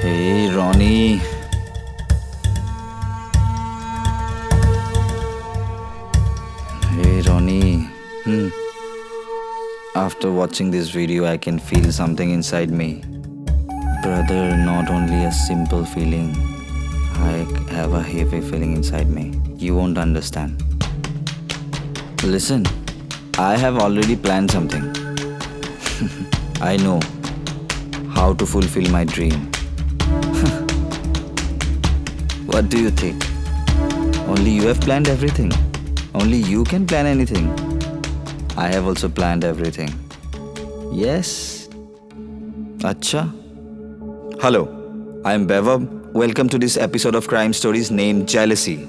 Hey, Ronnie. Hey, Ronnie. After watching this video, I can feel something inside me. Brother, not only a simple feeling, I have a heavy feeling inside me. You won't understand. Listen, I have already planned something. I know how to fulfill my dream. What do you think? Only you have planned everything. Only you can plan anything. I have also planned everything. Yes. Acha. Hello, I am Bevav. Welcome to this episode of Crime Stories named Jealousy.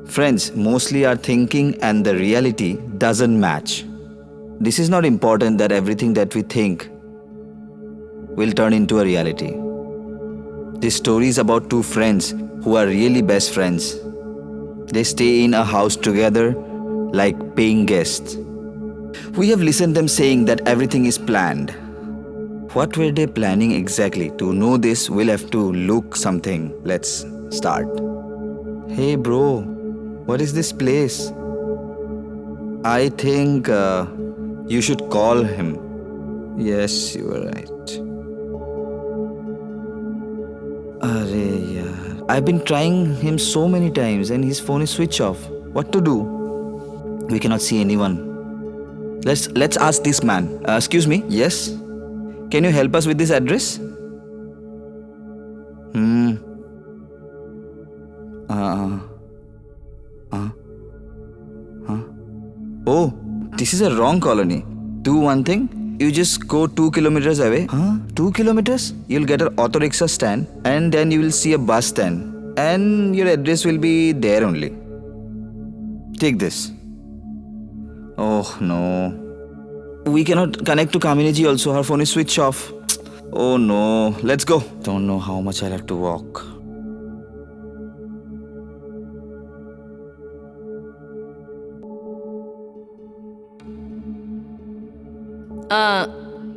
Friends, mostly our thinking and the reality doesn't match. This is not important that everything that we think will turn into a reality. This story is about two friends who are really best friends. They stay in a house together like paying guests. We have listened them saying that everything is planned. What were they planning exactly? To know this, we'll have to look something. Let's start. Hey bro, what is this place? I think you should call him. Yes, you are right. Arey yaar. I've been trying him so many times and his phone is switched off. What to do? We cannot see anyone. Let's ask this man. Excuse me. Yes. Can you help us with this address? Oh, this is a wrong colony. Do one thing. You just go 2 kilometers away. 2 kilometers? You'll get an auto rickshaw stand and then you will see a bus stand. And your address will be there only. Take this. Oh no. We cannot connect to Kamini also. Her phone is switched off. Oh no. Let's go. Don't know how much I'll have to walk.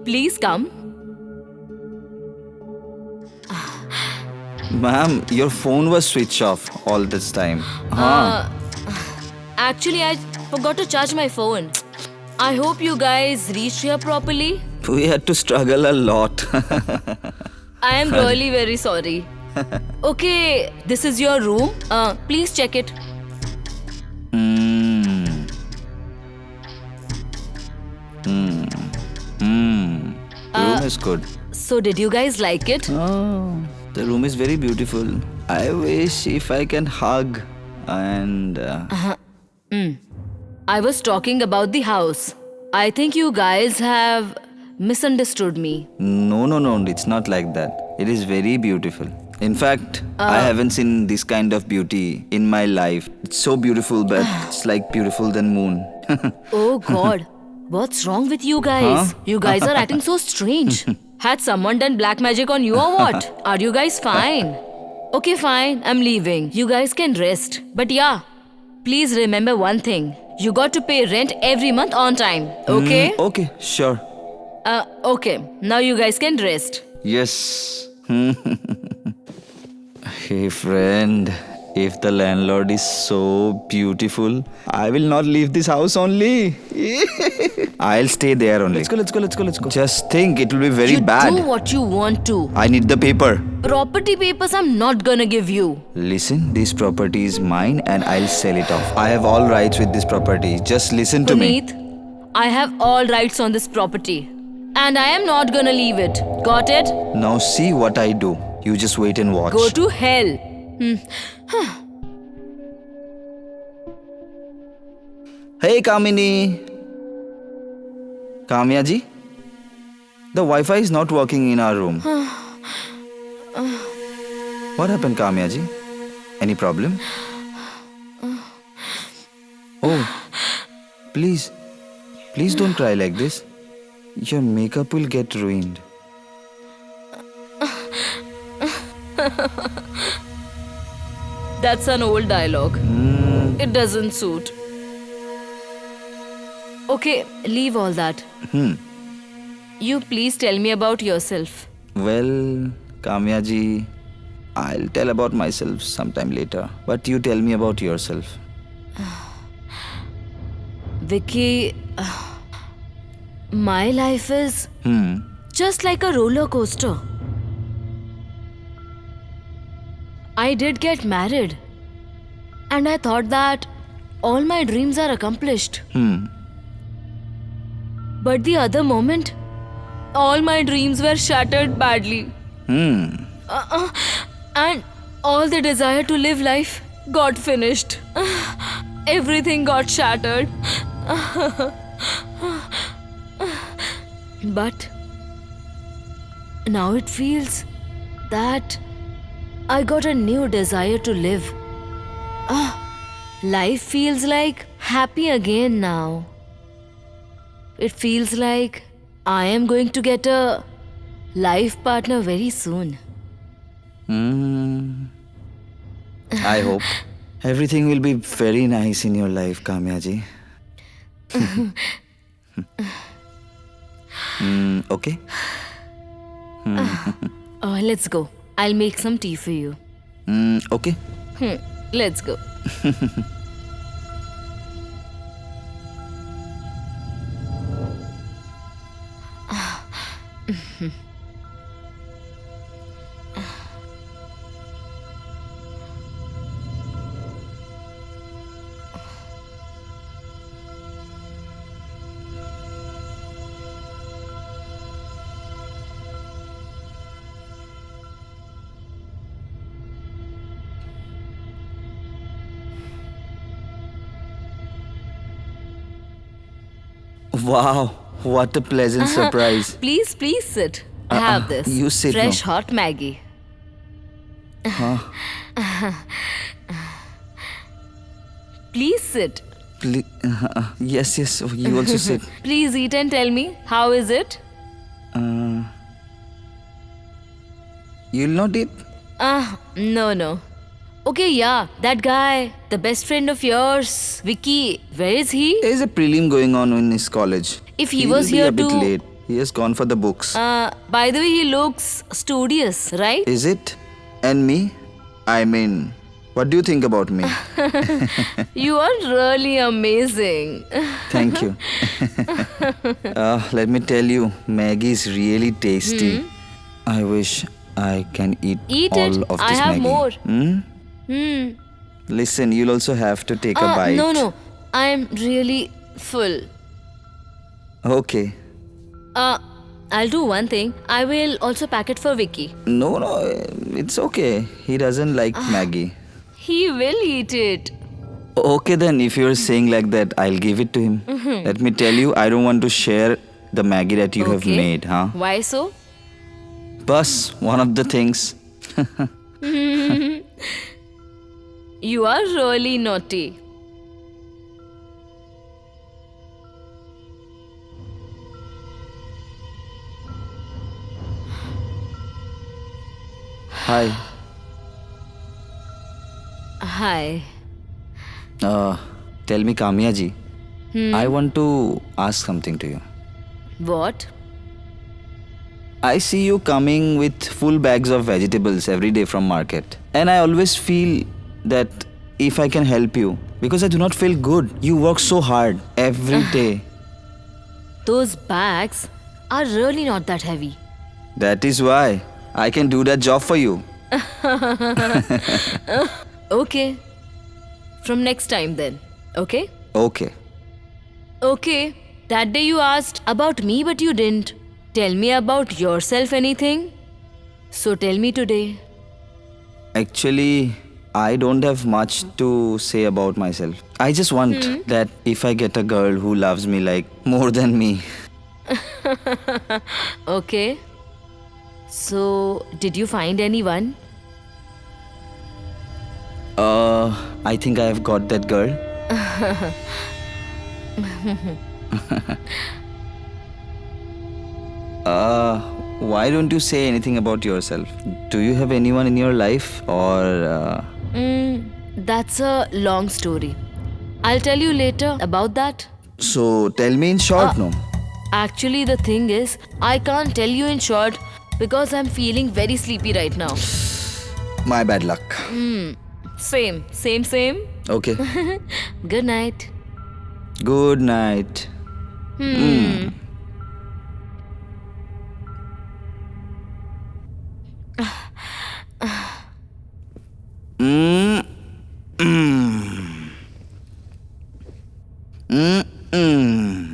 Please come. Ma'am, your phone was switched off all this time. Actually, I forgot to charge my phone. I hope you guys reached here properly. We had to struggle a lot. I am really very sorry. Okay, this is your room. Please check it. The room is good. So did you guys like it? Oh, the room is very beautiful. I wish if I can hug and... I was talking about the house. I think you guys have misunderstood me. No, it's not like that. It is very beautiful. In fact, I haven't seen this kind of beauty in my life. It's so beautiful, but it's like beautiful than moon. Oh God, what's wrong with you guys? You guys are acting so strange. Had someone done black magic on you or what? Are you guys fine? Okay, fine, I'm leaving. You guys can rest. But yeah, please remember one thing. You got to pay rent every month on time, okay? Okay, sure. Okay, now you guys can rest. Yes. Hey friend, if the landlord is so beautiful, I will not leave this house only. I'll stay there only. Let's go. Just think, it will be very You bad. do what you want to. I need the paper. Property papers I'm not gonna give you. Listen, this property is mine and I'll sell it off. I have all rights with this property. Just listen to me. Puneet, I have all rights on this property. And I am not gonna leave it. Got it? Now see what I do. You just wait and watch. Go to hell. Hey Kamini. Kamya ji? The Wi-Fi is not working in our room. What happened, Kamya ji? Any problem? Oh, please don't cry like this. Your makeup will get ruined. That's an old dialogue. It doesn't suit. Okay, leave all that. You please tell me about yourself. Well, Kamya ji, I'll tell about myself sometime later. But you tell me about yourself. Vicky, my life is just like a roller coaster. I did get married, and I thought that all my dreams are accomplished. But the other moment, all my dreams were shattered badly. And all the desire to live life got finished. Everything got shattered. But now it feels that I got a new desire to live. Life feels like happy again now. It feels like I am going to get a life partner very soon. I hope everything will be very nice in your life, Kamya ji. Okay? Let's go. I'll make some tea for you. Okay. Let's go. Wow, what a pleasant surprise. Please sit. Have this. you sit Fresh now. hot Maggie. Please sit. Yes, you also sit. Please eat and tell me, how is it? You'll not eat? No. Okay, yeah, that guy, the best friend of yours, Vicky, where is he? There's a prelim going on in his college. If he He'll was be here a bit to- late. He has gone for the books. By the way, he looks studious, right? Is it? And me? I mean, what do you think about me? You are really amazing. Thank you. Let me tell you, Maggie is really tasty. I wish I can eat Eat all it. of this I have Maggie. more. Hmm? Listen, you'll also have to take a bite. No. I am really full. Okay. I'll do one thing. I will also pack it for Vicky. No, it's okay. He doesn't like Maggie. He will eat it. Okay then, if you're saying like that, I'll give it to him. Let me tell you, I don't want to share the Maggie that you have Okay. made, huh? Why so? Bus, one of the things. You are really naughty. Hi. Hi. Tell me, Kamya ji. I want to ask something to you. What? I see you coming with full bags of vegetables every day from market. And I always feel that if I can help you, because I do not feel good. You work so hard every day. Those bags are really not that heavy. That is why I can do that job for you. Okay. From next time then. Okay? Okay. Okay. That day you asked about me but you didn't tell me about yourself anything. So tell me today. Actually, I don't have much to say about myself. I just want that if I get a girl who loves me like more than me. Okay. So, did you find anyone? I think I have got that girl. Why don't you say anything about yourself? Do you have anyone in your life or That's a long story. I'll tell you later about that. so tell me in short, no? Actually, the thing is, I can't tell you in short Because I'm feeling very sleepy right now. My bad luck. Same. Okay. Good night. Good night. Mm.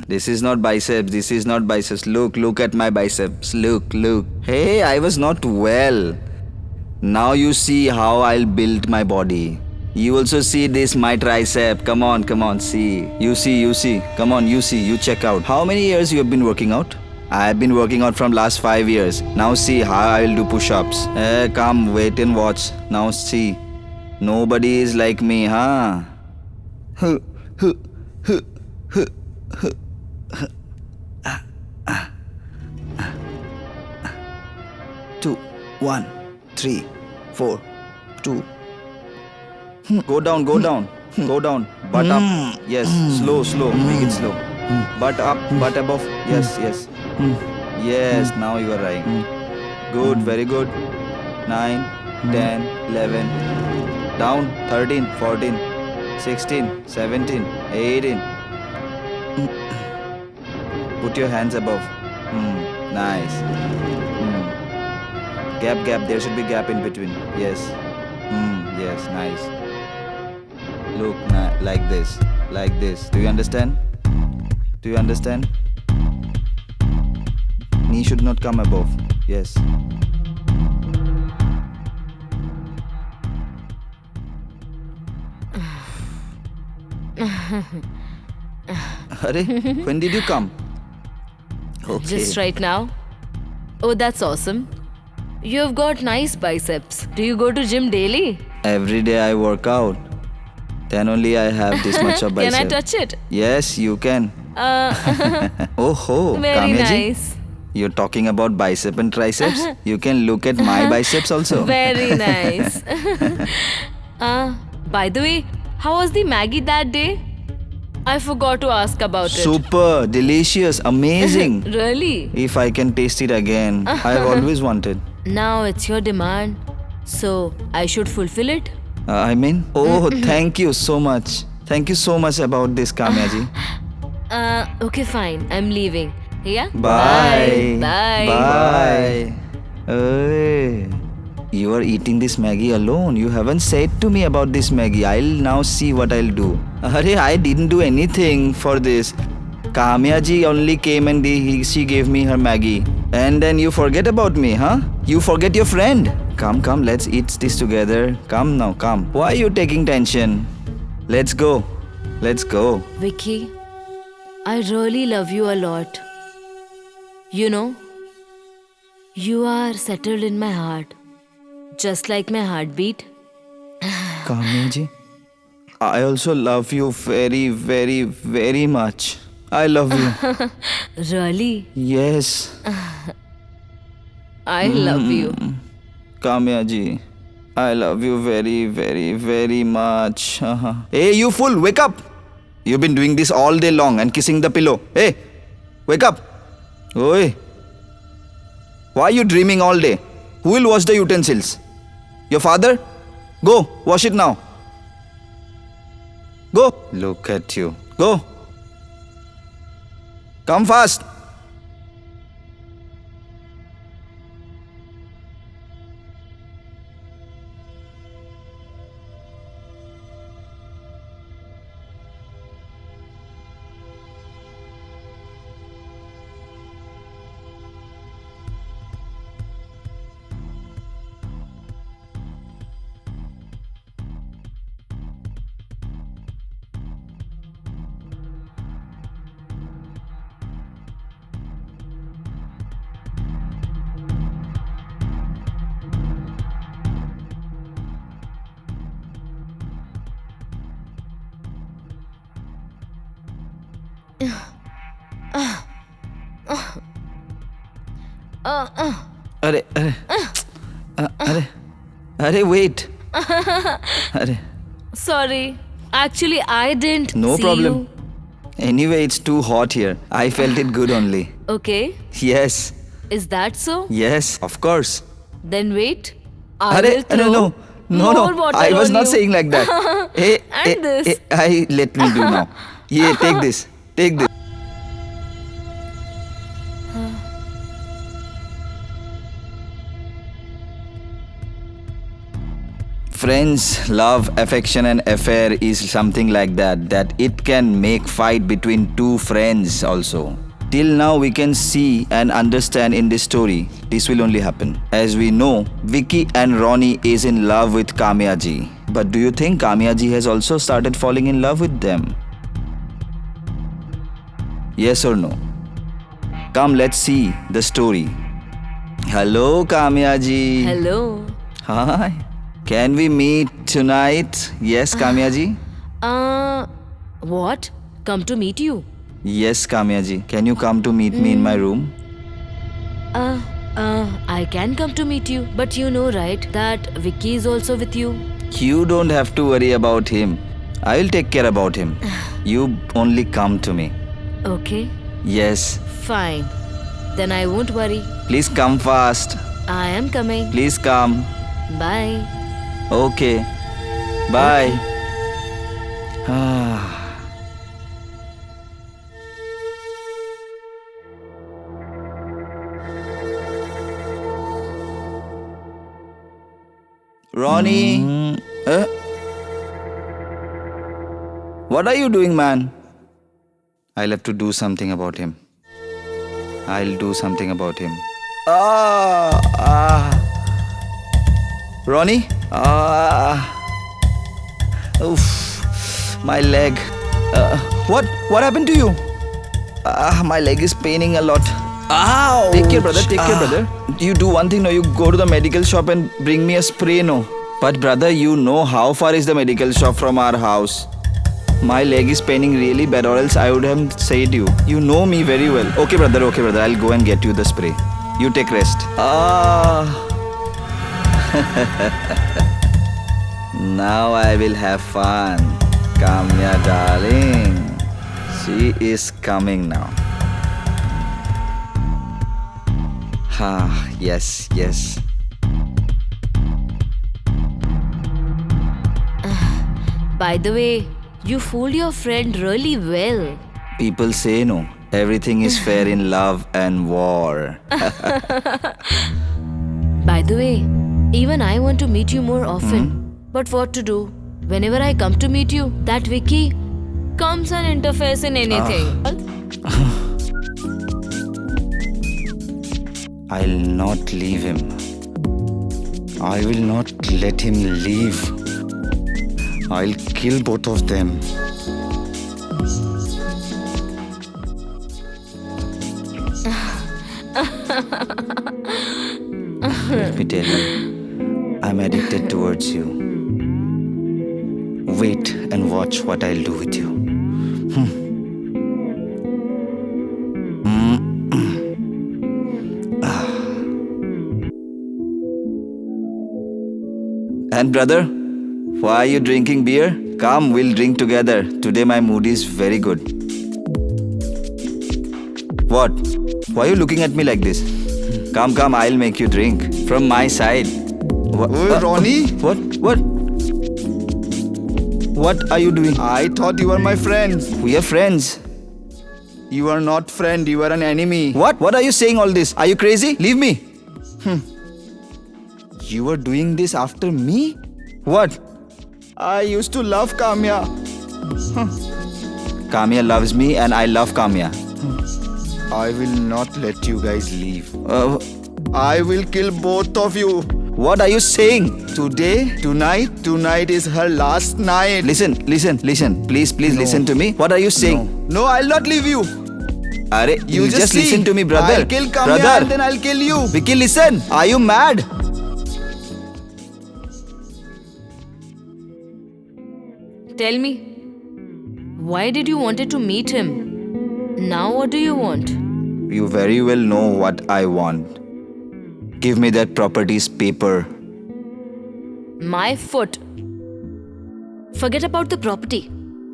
This is not biceps. This is not biceps. Look at my biceps. Look. Hey, I was not well. Now you see how I'll build my body. You also see this, my tricep. Come on, see. You see. Come on, you see. You check out. How many years you have been working out? I have been working out from last 5 years. Now see how I'll do push-ups. Come, wait and watch. Now see. Nobody is like me, huh? 2, 1, 3, 4, 2. Go down. Butt up. Yes, slow. Make it slow. Butt up, butt above. Yes. Yes, now you are right. Good, very good. 9, 10, 11. Down, 13, 14, 16, 17, 18. Put your hands above. Nice. Gap. There should be gap in between. Yes. Yes, nice. Look, like this. Do you understand? Knee should not come above. Yes. Arey, when did you come? Okay. Just right now. Oh, that's awesome. You've got nice biceps. Do you go to gym daily? Every day I work out. Then only I have this much of bicep. Can I touch it? Yes, you can. Oh, Very Kamya ji, nice. you're talking about bicep and triceps? You can look at my biceps also. Very nice. By the way, how was the Maggie that day? I forgot to ask about it. Super, delicious, amazing. Really? If I can taste it again, I've always wanted. Now it's your demand. So I should fulfill it? Thank you so much. Thank you so much about this, Kamya ji. Okay, fine. I'm leaving. Yeah? Bye. Bye. Hey, you are eating this Maggie alone. You haven't said to me about this Maggie. I'll now see what I'll do. Arey, I didn't do anything for this. Kamya ji only came and she gave me her Maggie. And then you forget about me, huh? You forget your friend. Come, let's eat this together. Come now, come. Why are you taking tension? Let's go. Vicky, I really love you a lot. You know, you are settled in my heart. Just like my heartbeat. Kamya ji, I also love you very, very, very much. I love you. Really? Yes. I love you. Kamya ji, I love you very, very, very much. Hey, you fool, wake up! You've been doing this all day long and kissing the pillow. Hey, wake up! Oi! Why are you dreaming all day? Who will wash the utensils? Your father? Go, wash it now. Go. Look at you. Go. Come fast. Arey, wait. Sorry. Actually, I didn't No see problem. you. Anyway, it's too hot here. I felt it good only. Okay. Yes. Is that so? Yes, of course. Then wait. I Arre, will throw no, more water I was on not you. saying like that. Hey, And this. let me do now. Yeah, take this. Take this. Friends, love, affection and affair is something like that it can make fight between two friends also. Till now we can see and understand in this story, this will only happen. As we know, Vicky and Ronnie is in love with Kamya ji. But do you think Kamya ji has also started falling in love with them? Yes or no? Come, let's see the story. Hello, Kamya ji. Hello. Hi. Can we meet tonight? Yes, Kamya ji? What? Come to meet you. Yes, Kamya ji. Can you come to meet me in my room? I can come to meet you, but you know, right, that Vicky is also with you. You don't have to worry about him. I will take care about him. You only come to me. Okay, Yes. fine. Then I won't worry. Please come fast. I am coming. Please come. Bye. Okay. Bye. Ah. Ronnie. What are you doing, man? I'll have to do something about him. I'll do something about him. Ronnie? Oof. My leg. What happened to you? My leg is paining a lot. Ow! Take care, brother. Take care, brother. You do one thing, no. You go to the medical shop and bring me a spray, no. But brother, you know how far is the medical shop from our house? My leg is paining really bad, or else I would have said you. You know me very well. Okay, brother. Okay, brother. I'll go and get you the spray. You take rest. Now I will have fun. Kamya, darling. She is coming now. Yes, yes. By the way, you fooled your friend really well. People say no. Everything is fair in love and war. By the way, even I want to meet you more often. But what to do? Whenever I come to meet you, that Vicky comes and interferes in anything. I'll not leave him. I will not let him leave. I'll kill both of them. Let me tell you, I'm addicted towards you. Wait and watch what I'll do with you. And brother, why are you drinking beer? Come, we'll drink together. Today my mood is very good. What? Why are you looking at me like this? Come, I'll make you drink. From my side. Ronnie? What are you doing? I thought you were my friend. We are friends. You are not friend, you are an enemy. What? What are you saying all this? Are you crazy? Leave me. You were doing this after me? What? I used to love Kamya. Kamya loves me and I love Kamya. I will not let you guys leave. Uh, I will kill both of you. what are you saying? Tonight is her last night. Listen. Please No. listen to me. What are you saying? No, I'll not leave you. Are, you just see. listen to me, brother. I'll kill Kamya brother. and then I'll kill you. Vicky, listen. Are you mad? Tell me, why did you wanted to meet him? Now what do you want? You very well know what I want. Give me that properties paper. My foot. Forget about the property.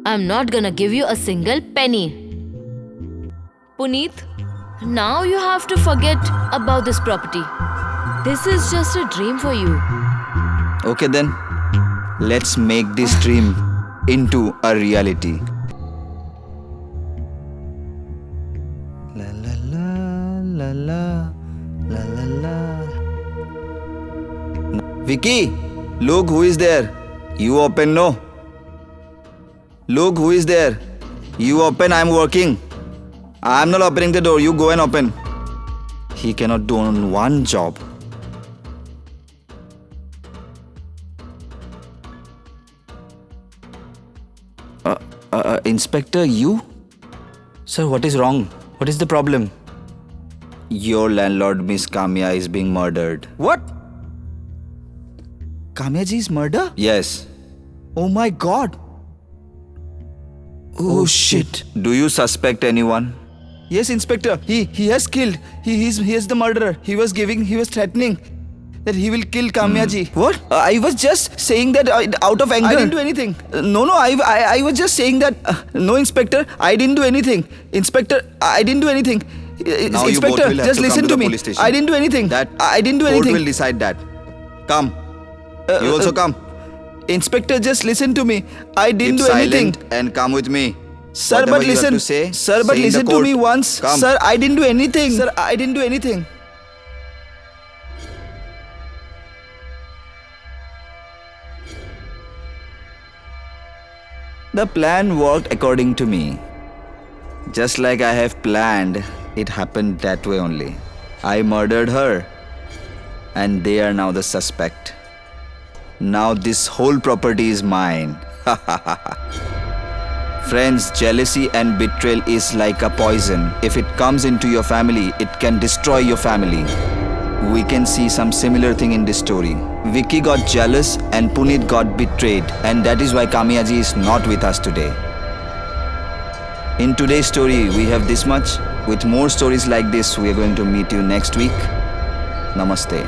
I'm not gonna give you a single penny. Puneet, Now you have to forget about this property. This is just a dream for you. Okay then, let's make this dream into a reality. La la la la la la la. Vicky, look who is there. You open, no? Look who is there. You open, I'm working. I'm not opening the door, you go and open. He cannot do on one job. Inspector, you? Sir, what is wrong? What is the problem? Your landlord, Miss Kamya, is being murdered. What? Kamyaji's murder? Yes. Oh my god. Oh shit. Do you suspect anyone? Yes, Inspector. He has killed. He is the murderer. He was threatening that he will kill Kamyaji. What? I was just saying that out of anger. I didn't do anything. No, I was just saying that. No, Inspector. I didn't do anything. Inspector, I didn't do anything. Now you both Inspector, will have just to listen come to the me. police station. I didn't do anything. I didn't do Court anything. will decide that. Come. You also come. Inspector, just listen to me. I didn't Keep do anything. silent and come with me. Sir, Whatever but you have listen. to say, Sir, but say in the listen to court. me once. Come. Sir, I didn't do anything. Sir, I didn't do anything. The plan worked according to me. Just like I have planned, it happened that way only. I murdered her, and they are now the suspect. Now this whole property is mine. Friends, jealousy and betrayal is like a poison. If it comes into your family, it can destroy your family. We can see some similar thing in this story. Vicky got jealous and Puneet got betrayed, and that is why Kamyaji is not with us today. In today's story, we have this much. With more stories like this, we are going to meet you next week. Namaste.